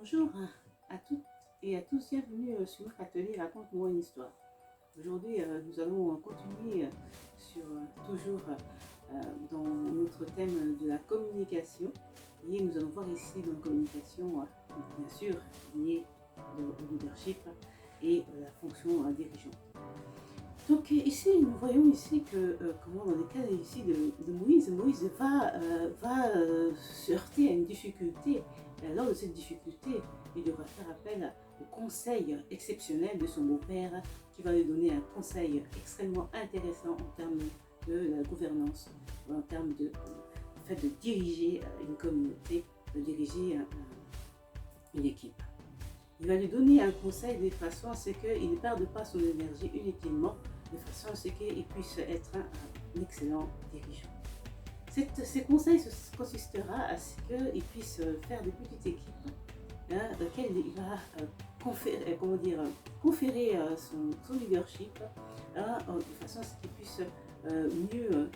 Bonjour à toutes et à tous, bienvenue sur notre atelier Raconte-moi une histoire. Aujourd'hui, nous allons continuer sur toujours dans notre thème de la communication et nous allons voir ici dans la communication, bien sûr, liée au leadership et la fonction dirigeante. Donc ici, nous voyons ici que, comment dans le cas ici de Moïse, Moïse va se heurter à une difficulté. Lors de cette difficulté, il devra faire appel au conseil exceptionnel de son beau-père qui va lui donner un conseil extrêmement intéressant en termes de la gouvernance, en termes de, fait de diriger une communauté, de diriger une équipe. Il va lui donner un conseil de façon à ce qu'il ne perde pas son énergie inutilement, de façon à ce qu'il puisse être un excellent dirigeant. Ce conseil consistera à ce qu'il puisse faire des petites équipes auxquelles il va conférer son leadership de façon à ce qu'il puisse mieux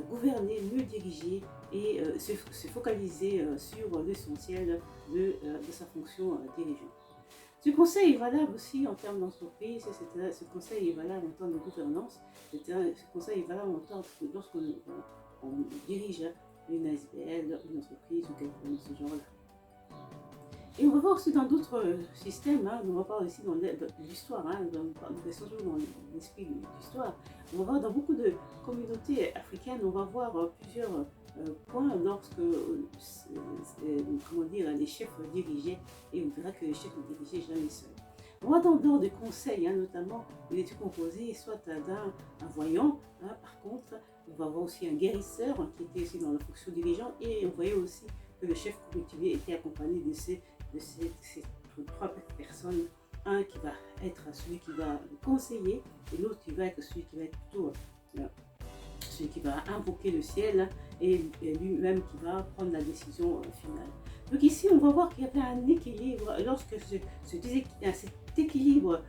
gouverner, mieux diriger et se focaliser sur l'essentiel de sa fonction dirigeante. Ce conseil est valable aussi en termes d'entreprise, ce conseil est valable en termes de gouvernance, ce conseil est valable en termes lorsqu'on dirige une ASBL, une entreprise ou quelque chose de ce genre-là. Et on va voir aussi dans d'autres systèmes, on va voir aussi dans l'histoire, nous restons toujours dans l'esprit de l'histoire, on va voir dans beaucoup de communautés africaines, on va voir plusieurs points lorsque les chefs dirigeaient, et on verra que les chefs ne dirigeaient jamais seuls. On va dans l'ordre des conseils, notamment, il était composé soit d'un voyant, par contre, on va voir aussi un guérisseur qui était aussi dans la fonction dirigeante, et on voyait aussi que le chef coutumier était accompagné de ces trois personnes, un qui va être celui qui va conseiller, et l'autre qui va être celui qui va être plutôt celui qui va invoquer le ciel, et lui-même qui va prendre la décision finale. Donc ici, on va voir qu'il y avait un équilibre. Lorsque cet équilibre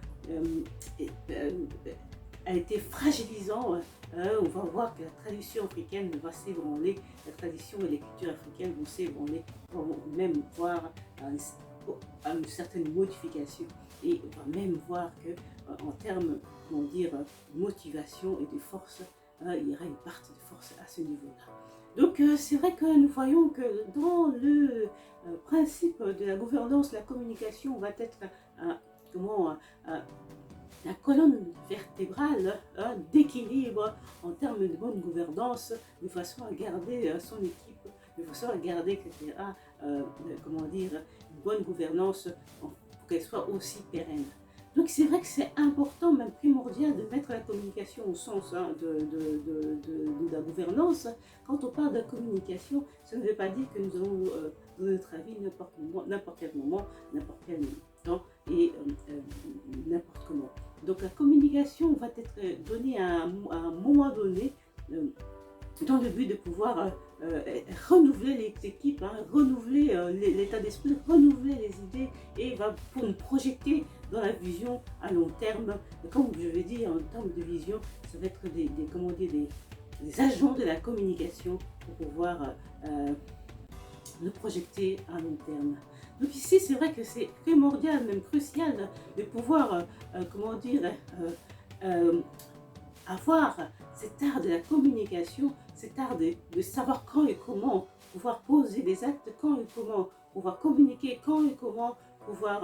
a été fragilisant, on va voir que la tradition africaine va s'ébranler, la tradition et les cultures africaines vont s'ébranler, on va même voir une certaine modification, et on va même voir que en termes, de motivation et de force, il y aura une partie de force à ce niveau-là. Donc c'est vrai que nous voyons que dans le principe de la gouvernance, la communication va être la colonne vertébrale d'équilibre en termes de bonne gouvernance, de façon à garder son équipe, de façon à garder une bonne gouvernance pour qu'elle soit aussi pérenne. Donc c'est vrai que c'est important, même primordial, de mettre la communication au sens de la gouvernance. Quand on parle de communication, ça ne veut pas dire que nous allons donner notre avis n'importe quel moment, n'importe quel temps et n'importe comment. Donc la communication va être donnée à un moment donné dans le but de pouvoir renouveler les équipes, renouveler l'état d'esprit, renouveler les idées, et va pour nous projeter dans la vision à long terme. Comme je vais dire, en termes de vision, ça va être des agents de la communication pour pouvoir nous projeter à long terme. Donc ici, c'est vrai que c'est primordial, même crucial, de pouvoir, avoir cet art de la communication, cet art de savoir quand et comment pouvoir poser des actes, quand et comment pouvoir communiquer, quand et comment pouvoir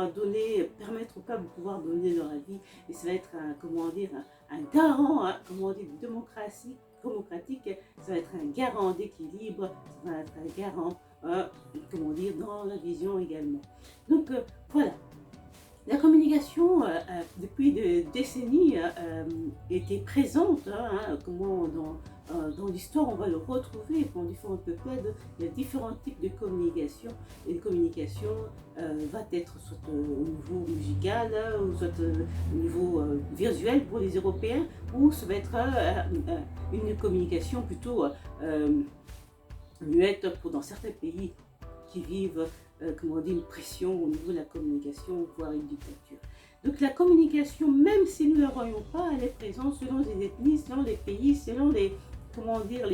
permettre au peuple de pouvoir donner leur avis. Et ça va être un garant de démocratie démocratique, ça va être un garant d'équilibre, ça va être un garant dans la vision également. Donc voilà. La communication, depuis des décennies, était présente. Dans l'histoire, on va le retrouver dans différentes peuples. Il y a différents types de communication. Et la communication va être soit au niveau musical, ou soit au niveau visuel pour les Européens, ou ça va être une communication plutôt muette dans certains pays qui vivent une pression au niveau de la communication, voire une dictature. Donc la communication, même si nous ne la voyons pas, elle est présente selon les ethnies, selon les pays, selon les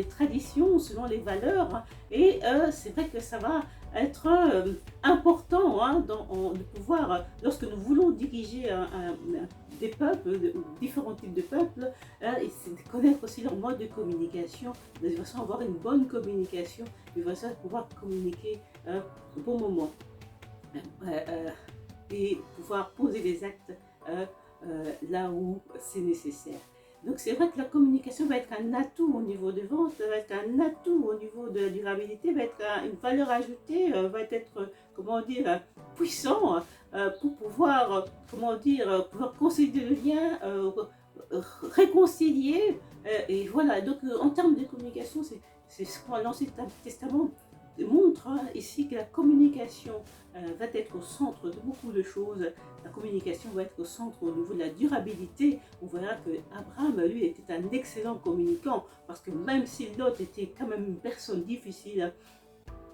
traditions, selon les valeurs. Et c'est vrai que ça va être important hein, de pouvoir, lorsque nous voulons diriger des peuples, différents types de peuples, et c'est de connaître aussi leur mode de communication, de façon à avoir une bonne communication, de façon à pouvoir communiquer au bon moment. Et pouvoir poser des actes là où c'est nécessaire. Donc c'est vrai que la communication va être un atout au niveau des ventes, va être un atout au niveau de la durabilité, va être une valeur ajoutée, va être, comment dire, puissant pour pouvoir, comment dire, pouvoir concilier le lien, réconcilier. Et voilà, donc en termes de communication, c'est ce que l'Ancien Testament montre hein, ici que la communication va être au centre de beaucoup de choses. La communication va être au centre au niveau de la durabilité. On verra que Abraham, lui, était un excellent communicant parce que même si Lot était quand même une personne difficile,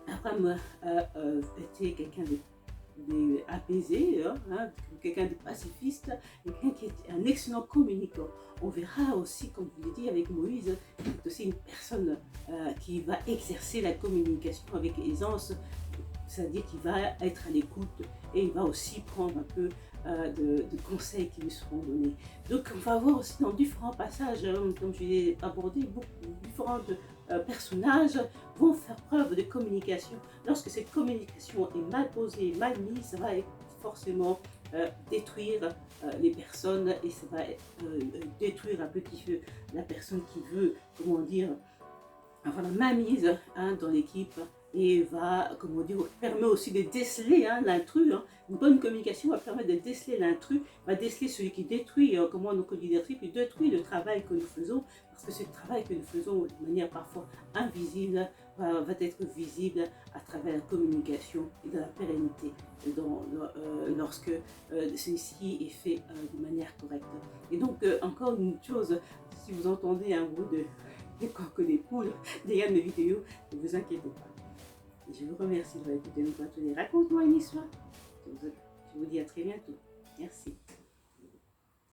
Abraham était quelqu'un apaisé, hein, quelqu'un de pacifiste, quelqu'un qui est un excellent communicant. On verra aussi, comme je l'ai dit avec Moïse, c'est aussi une personne qui va exercer la communication avec aisance, c'est-à-dire qu'il va être à l'écoute et il va aussi prendre un peu de conseils qui lui seront donnés. Donc on va voir aussi dans différents passages, comme je l'ai abordé, différents personnages vont faire preuve de communication. Lorsque cette communication est mal posée, mal mise, ça va forcément détruire les personnes et ça va détruire un petit peu la personne qui veut, comment dire, avoir la main mise hein, dans l'équipe et va, comment dire, permet aussi de déceler hein, l'intrus. Hein. Une bonne communication va permettre de déceler l'intrus, va déceler celui qui détruit, comment notre leadership, qui détruit le travail que nous faisons, parce que ce travail que nous faisons de manière parfois invisible va être visible à travers la communication et de la pérennité lorsque ceci est fait de manière correcte. Et donc, encore une chose, si vous entendez un bruit de coq des poules derrière mes vidéos, ne vous inquiétez pas. Je vous remercie de votre écoute et de Raconte-moi une histoire. Je vous dis à très bientôt. Merci.